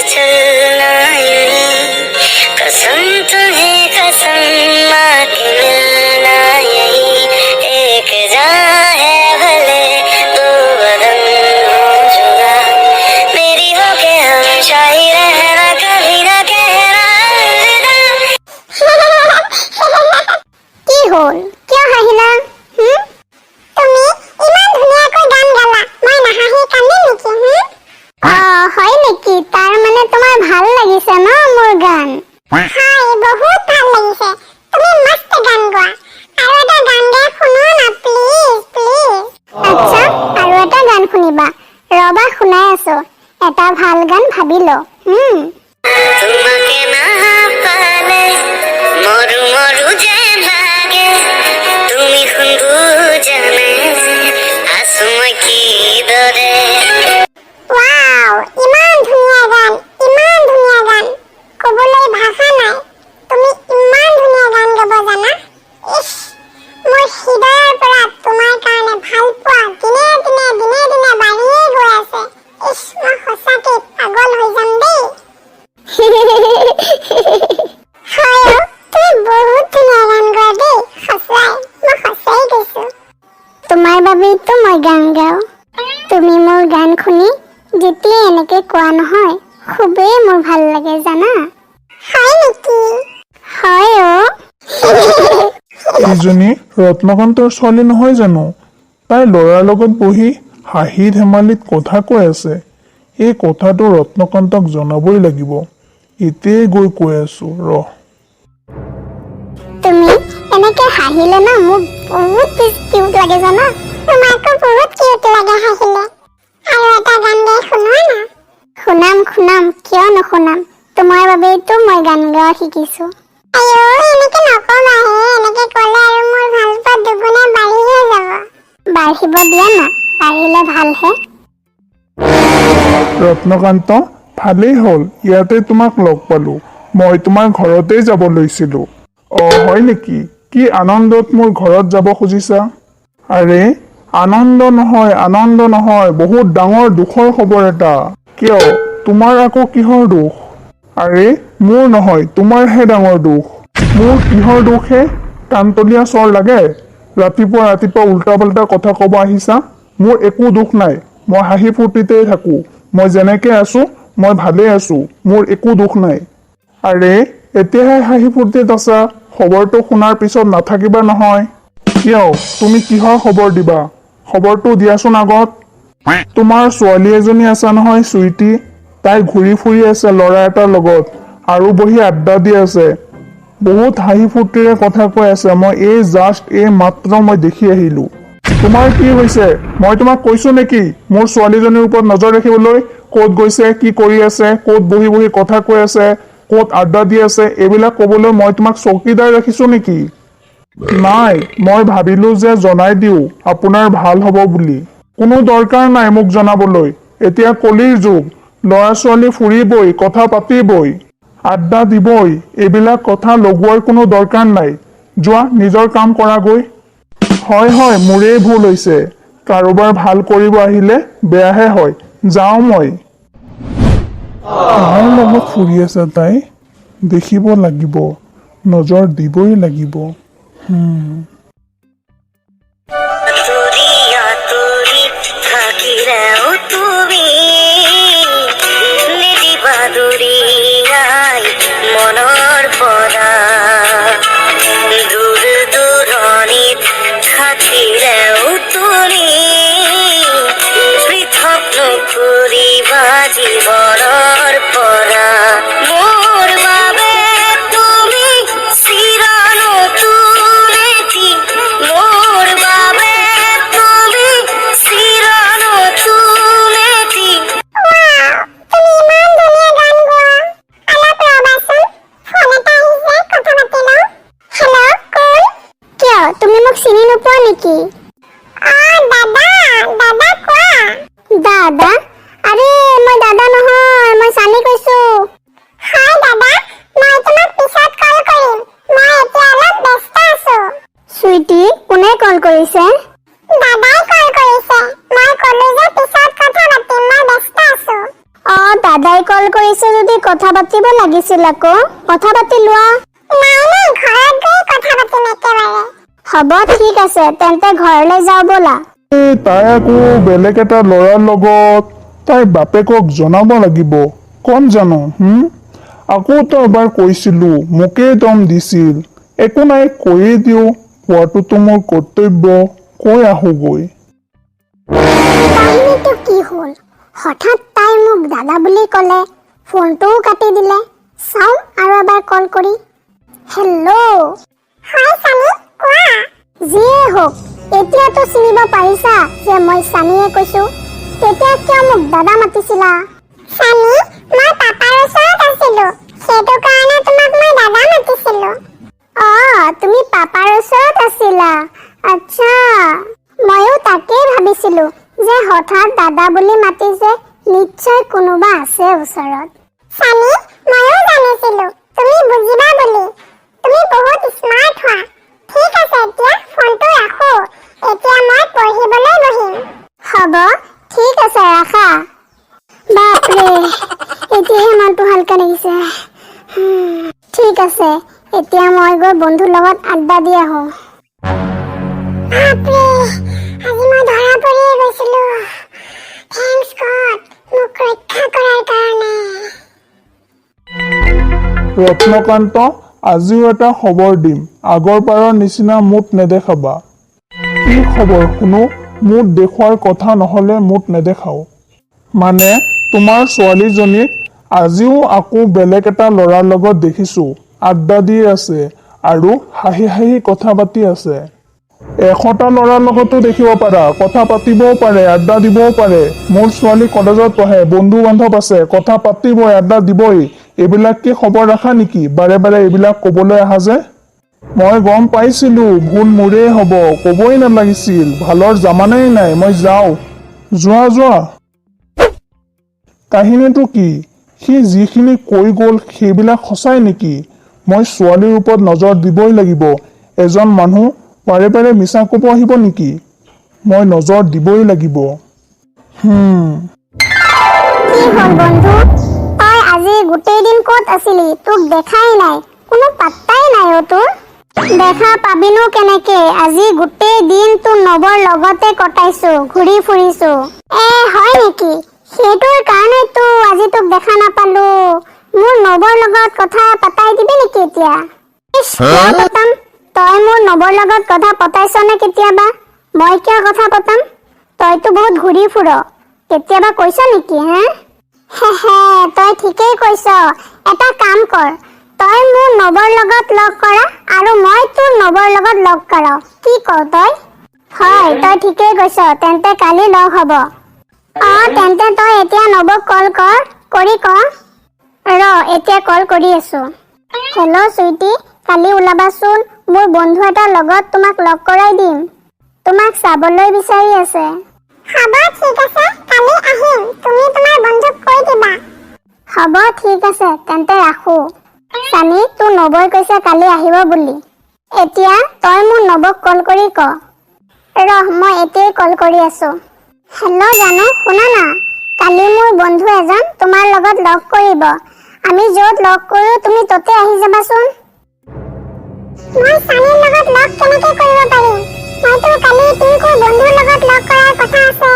चलना कसम तुम्हें कसम माँ की मिलना यही एक जहाँ है भले दो बदन हो जुदा मेरी हो के हमेशा ही रहना कभी ना कहना কি হল কিয় হাঁহিলা তুমি ইমান ধুনীয়াকৈ গান গালা মই নাহাঁহি কান্দিম নেকি হয় নেকি তাৰ মানে তোমাৰ ভাল লাগিছে ন মোৰ গান হয় বহুত ভাল লাগিছে তুমি মস্ত গান গোৱা আৰু এটা গান গাই শুনো না প্লিজ প্লিজ আচ্ছা আৰু এটা গান শুনিবা ৰবা শুনাই আছো এটা ভাল গান ভাবি ল তোমাকে না পালে মরু মরু যে লাগে তুমি শুনবু জানে আসময় কি দরে ওয়াও ইমান ধুনীয়া গান কবলৈ ভাষা নাই তুমি ইমান ধুনীয়া গান গাব জানা ইস মোৰ হৃদয়ৰ পৰা তোমাৰ কাৰণে ভাল পোৱা দিনে দিনে বাঢ়িয়ে গৈ আছে ইস মই সঁচাকে পাগল হৈ যাম দেই হয় তুমি বহুত ধুনীয়া গান গোৱা দেই সঁচাই মই সঁচাই কৈছো তোমাৰ বাবেইতো মই গান গাওঁ তুমি মোৰ গান শুনি যেতিয়া এনেকে কোৱা নহয় খুবেই মোৰ ভাল লাগে জানা হয় নেকি হয় এইজনী ৰত্নকান্তৰ ছোৱালী নহয় জানো তাই ল'ৰাৰ লগত বহি হাঁহি ধেমালিত কথা কৈ আছে এই কথাটো ৰত্নকান্তক জনাবই লাগিব এতিয়াই গৈ কৈ আছো ৰহ তুমি এনেকে হাঁহিলে না মোক বহুত কিউট লাগে জানা তোমাকো বহুত কিউট লাগে হাঁহিলে আৰু এটা গান গাই শুনোৱা না শুনাম কিয় নুশুনাম তোমাৰ বাবেইতো মই গান গাৱা শিকিছো আইও এনেকে নকবাহে এনেকে ক'লে আৰু মোৰ ভাল পোৱা দুগুণে বাঢ়িহে যাব বাঢ়িব দিয়া না বাঢ়িলে ভালহে ৰত্নকান্ত ভালেই হ'ল ইয়াতে তোমাক লগ পালো মই তোমাৰ ঘৰতেই যাব লৈছিলো হয় নেকি কি আনন্দত মোৰ ঘৰত যাব খুজিছা আৰে আনন্দ নহয় বহুত ডাঙৰ দুখৰ খবৰ এটা কিয় তোমাৰ আকৌ কিহৰ দুখ আৰে মোৰ নহয় তোমাৰহে ডাঙৰ দুখ মোৰ কিহৰ দুখহে কান্তলীয়া চৰ লাগে ৰাতিপুৱা উল্টা পাল্টা কথা ক'ব আহিছা মোৰ একো দুখ নাই মই হাঁহি ফূৰ্তিতেই থাকো মই যেনেকে আছো মই ভালে আছো মোৰ একো দুখ নাই আৰে এতিয়াহে হাঁহি ফূৰ্তিত আছা খবৰটো শুনাৰ পিছত নাথাকিবা নহয় কিয় তুমি কিহৰ খবৰ দিবা খবৰটো দিয়াচোন আগত তোমাৰ ছোৱালী এজনী আছে নহয় চুইটি তাই ঘূৰি ফুৰি আছে ল'ৰা এটাৰ লগত আৰু বহি আড্ডা দি আছে বহুত হাঁহি ফূৰ্তিৰে কথা কৈ আছে মই এই মাত্ৰ মই দেখি আহিলো তোমাৰ কি হৈছে মই তোমাক কৈছো নেকি মোৰ ছোৱালীজনীৰ ওপৰত নজৰ ৰাখিবলৈ ক'ত গৈছে কি কৰি আছে ক'ত বহি কথা কৈ আছে ক'ত আড্ডা দি আছে এইবিলাক ক'বলৈ মই তোমাক চকীদাৰ ৰাখিছো নেকি নাই মই ভাবিলো যে জনাই দিও আপোনাৰ ভাল হ'ব বুলি কোনো দৰকাৰ নাই মোক জনাবলৈ এতিয়া কলিৰ যুগ ল'ৰা ছোৱালী ফুৰিবই কথা পাতিবই আড্ডা দিবই এইবিলাক কথা লগোৱাৰ কোনো দৰকাৰ নাই যোৱা নিজৰ কাম কৰাগৈ হয় মোৰেই ভুল হৈছে কাৰোবাৰ ভাল কৰিব আহিলে বেয়াহে হয় যাওঁ মই কাৰ লগত ফুৰি আছে তাই দেখিব লাগিব নজৰ দিবই লাগিব মনৰ পৰা দূৰ দূৰণিত থাকিলেও তুমি পৃথক নকৰিবা জীৱনৰ পৰা মোৰ বাবে তুমি চিৰনতুন এটি মোৰ বাবে তুমি চিৰনতুন এটি তুমি মোক চিনি নোপোৱা নেকি দাদা আৰে মই দাদা নহয় মই চানি কৈছো হয় দাদা মই তোমাক পিছত কল কৰিম সুইটি, কোনে কল কৰিছে? দাদাই কল কৰিছে। মই ক'লো যে পিছত কথা পাতিম, মই ব্যস্ত আছো। দাদাই কল কৰিছে যদি কথা পাতিব লাগিছিল আকৌ। কথা পাতি লোৱা। নাই নাই, ঘৰত গৈ কথা পাতিম একেবাৰে। হ'ব ঠিক আছে, তেন্তে ঘৰলৈ যাওঁ ব'লা। তাই আকৌ বেলেগ এটা ল'ৰাৰ লগত তাইৰ বাপেকক জনাব লাগিব। কম জানো আকৌ তো এবাৰ কৈছিলো, মোকেই দম দিছিল। একো নাই, কৈয়ে দিওঁ, কোৱাটোতো মোৰ কৰ্তব্য। কৈ আহোগৈ। কাহিনীটো কি হ'ল? হঠাৎ তাই মোক দাদা বুলি ক'লে, ফোনটোও কাটি দিলে। চাওঁ আৰু এবাৰ কল কৰি। হেল্ল', হয় চানি, কোৱা। যিয়ে হওক, এতিয়াতো চিনিব পাৰিছা যে মই চানিয়ে কৈছো। তেতিয়া কিয় মোক দাদা মাতিছিলা? চানি, মই পাপাৰ ওচৰত আছিলো, সেইটো কাৰণে তোমাক মই দাদা মাতিছিলো। তুমি পাপাৰ ওচৰত আছিলা। আচ্ছা, ময়ো তাকেই ভাবিছিলো যে হঠাৎ দাদা বুলি মাতিছে, নিশ্চয় কোনোবা আছে ওচৰত। চানি, ময়ো জানিছিলো তুমি বুজিবা বুলি। তুমি বহুত স্মাৰ্ট হোৱা। ঠিক আছে, এতিয়া ফোনটো ৰাখো। এতিয়া মই পঢ়িবলৈ বহিম। হ'ব, ঠিক আছে, ৰাখা। বাপৰে, এতিয়াহে মনটো হালকা লাগিছে। ঠিক আছে, এতিয়া মই গৈ বন্ধুৰ লগত আড্ডা দি আহোঁ। বাপৰে, আজি মই ধৰা পৰিয়ে গৈছিলো। থেংকছ গড, মোক ৰক্ষা কৰাৰ কাৰণে। ৰত্নকান্ত, আজিও এটা খবৰ দিম। আগৰবাৰৰ নিচিনা মুঠ নেদেখাবা। কি খবৰ শুনো? মুঠ দেখুৱাৰ কথা নহলে মুঠ নেদেখাও। মানে তোমাৰ ছোৱালীজনীক আজিও আকৌ বেলেগ এটা ল'ৰাৰ লগত দেখিছো। আড্ডা দি আছে আৰু হাঁহি হাঁহি কথা পাতি আছে। 100টা ল'ৰাৰ লগতো দেখিব পাৰা, কথা পাতিবও পাৰে, আড্ডা দিবও পাৰে। মোৰ ছোৱালী কলেজত পঢ়ে, বন্ধু বান্ধৱ আছে, কথা পাতিবই, আড্ডা দিবই। এইবিলাক কি খবৰ ৰাখা নেকি? বাৰে বাৰে এইবিলাক কবলৈ আহা যে? মই গম পাইছিলো, ভুল মোৰেই হব, কবই নালাগিছিল। ভালৰ জামানাই নাই, মই যাওঁ। যোৱা যোৱা। কাহিনীটো কি? সি যিখিনি কৈ গ'ল সেইবিলাক সঁচাই নেকি? মই ছোৱালীৰ ওপৰত নজৰ দিবই লাগিব। এজন মানুহ বাৰে বাৰে মিছা কব আহিব নেকি? মই নজৰ দিবই লাগিব। কি হ'ল বন্ধু? তই আজি গোটেই দিন ক'ত আছিলি? তোক দেখাই নাই, কোনো পাত্তাই নাই তোৰ। দেখা পাবিনো কেনেকে? আজি গোটেই দিন তোৰ নৱৰ লগতে কটাইছো, ঘূৰি ফুৰিছো। হয় নেকি? সেইটোৰ কাৰণেতো আজি তোক দেখা নাপালো। মোৰ নৱৰ লগত কথা পাতাই দিবি নেকি এতিয়া? কিয় পতাম? তই মোৰ নৱৰ লগত কথা পতাইছ নে কেতিয়াবা? মই কিয় কথা পতাম? তইতো বহুত ঘূৰি ফুৰ। কেতিয়াবা কৈছ নেকি তই ঠিকেই কৈছ। এটা কাম কৰ, তই মোৰ নৱৰ লগত লগ কৰা আৰু মই তোৰ নৱৰ লগত লগ কৰাও। কি কৱ তই? হয়, তই ঠিকেই কৈছ। তেন্তে কালি লগ হব। তেন্তে তই এতিয়া নৱক কল কৰি ক। এতিয়া কল কৰি আছো। হেল্ল' চুইটি, কালি ওলাবাচোন। মোৰ বন্ধু এটাৰ লগত তোমাক লগ কৰাই দিম। তোমাক চাবলৈ বিচাৰি আছে। হ'ব, ঠিক আছে, কালি আহিম। তুমি তোমাৰ বন্ধুক কৈ দিবা। হ'ব, ঠিক আছে, তেন্তে ৰাখো। চানি, তোৰ নৱই কৈছে কালি আহিব বুলি। এতিয়া তই মোৰ নৱক কল কৰি ক। মই এতিয়াই কল কৰি আছো। হেল্ল' জানু, শুনা না। কালি মোৰ বন্ধু এজন তোমাৰ লগত লগ কৰিব। আমি য'ত লগ কৰো তুমি ততে আহি যাবাচোন। মই চানিৰ লগত লগ কেনেকে কৰিব পাৰিম? মইতো কালি টিংকুৰ বন্ধুৰ লগত লগ কৰাৰ কথা আছে।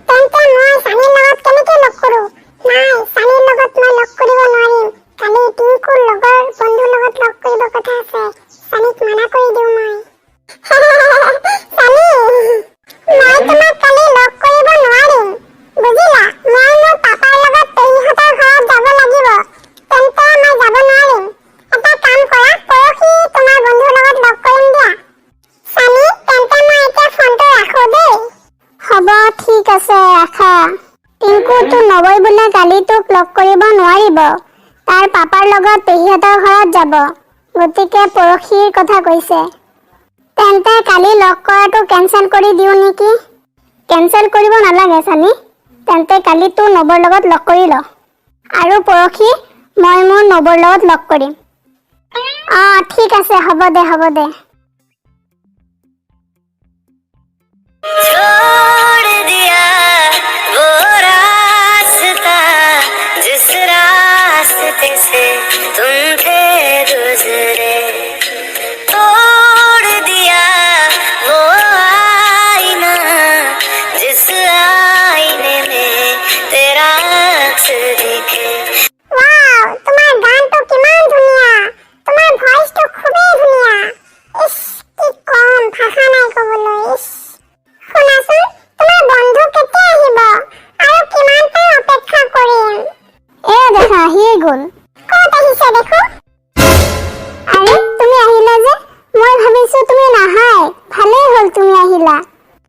তেন্তে মই চানিৰ লগত কেনেকে লগ কৰো? নাই, চানিৰ লগত মই লগ কৰিব নোৱাৰিম। কালি টিংকুৰ লগৰ বন্ধুৰ লগত লগ কৰিব কথা আছে। চানিক মানা কৰি দিওঁ মই। চানি, মই তোমাক কালি লগ কৰিব নোৱাৰিম, বুজিলা? মই মোৰ পাপাৰ লগত পেহীহঁতৰ ঘৰত যাব লাগিব। তেন্তে মই যাব নোৱাৰিম। এটা কাম কৰা, পৰহি তোমাৰ বন্ধুৰ লগত লগ কৰিম দিয়া। চানি, তেন্তে মই এতিয়া ফোনটো ৰাখো দেই। হ'ব, ঠিক আছে, ৰাখা। টিংকু, তোৰ নৱই বোলে কালি তোক লগ কৰিব নোৱাৰিব। তাৰ পাপাৰ লগত পেহীহঁতৰ ঘৰত যাব। গতিকে পৰহিৰ কথা কৈছে। তেন্তে কালি লগ কৰাটো কেঞ্চেল কৰি দিওঁ নেকি? কেঞ্চেল কৰিব নালাগে চানি। তেন্তে কালি তোৰ নৱৰ লগত লগ কৰি ল। আৰু পৰহি মই মোৰ নৱৰ লগত লগ কৰিম। ঠিক আছে, হ'ব দে।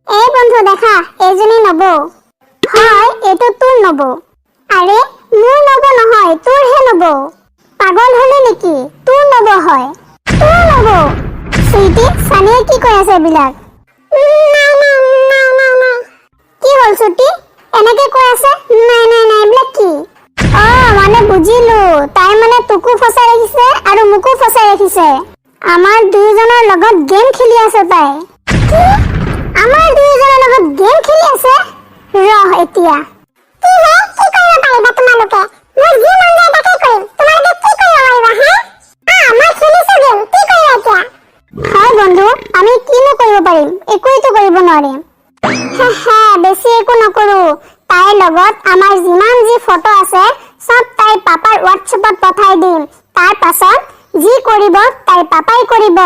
এই বন্ধু দেখা, এইজনী নব। হয়, এইটো তোৰ নব। আৰে মোৰ নব নহয়, তোৰহে নব। পাগল হলি নেকি? তোৰ নব হয়, তোৰ নব। সুইটি, চানিয়ে কি কৈ আছে এইবিলাক? কি হ'ল ছুটি? এনেকে কৈ আছে নাই নাই নাই, এইবিলাক কি? মানে বুজিলো, তাই মানে তোকো ফচাই ৰাখিছে আৰু মোকো ফচাই ৰাখিছে। আমাৰ দুয়োজনৰ লগত গেম খেলি আছে তাই। কি? আমাৰ দুয়োজনৰ লগত গেম খেলি আছে? ৰহ এতিয়া। কি হে? কি কৰিব পাৰিবা তোমালোকে? মোৰ যি মন যায় তাকে কৰিম। তোমালোকে কি কৰিব পাৰিবা হে? মই খেলিছো গেম। কি কৰিবা এতিয়া? হয় বন্ধু, আমি কিনো কৰিব পাৰিম? একোৱেইতো কৰিব নোৱাৰিম। বেছি একো নকৰো। তাইৰ লগত আমাৰ যিমান যি ফটো আছে সব তাইৰ পাপাৰ হোৱাটছএপত পঠাই দিম। তাৰ পাছত যি কৰিব তাইৰ পাপাই কৰিব।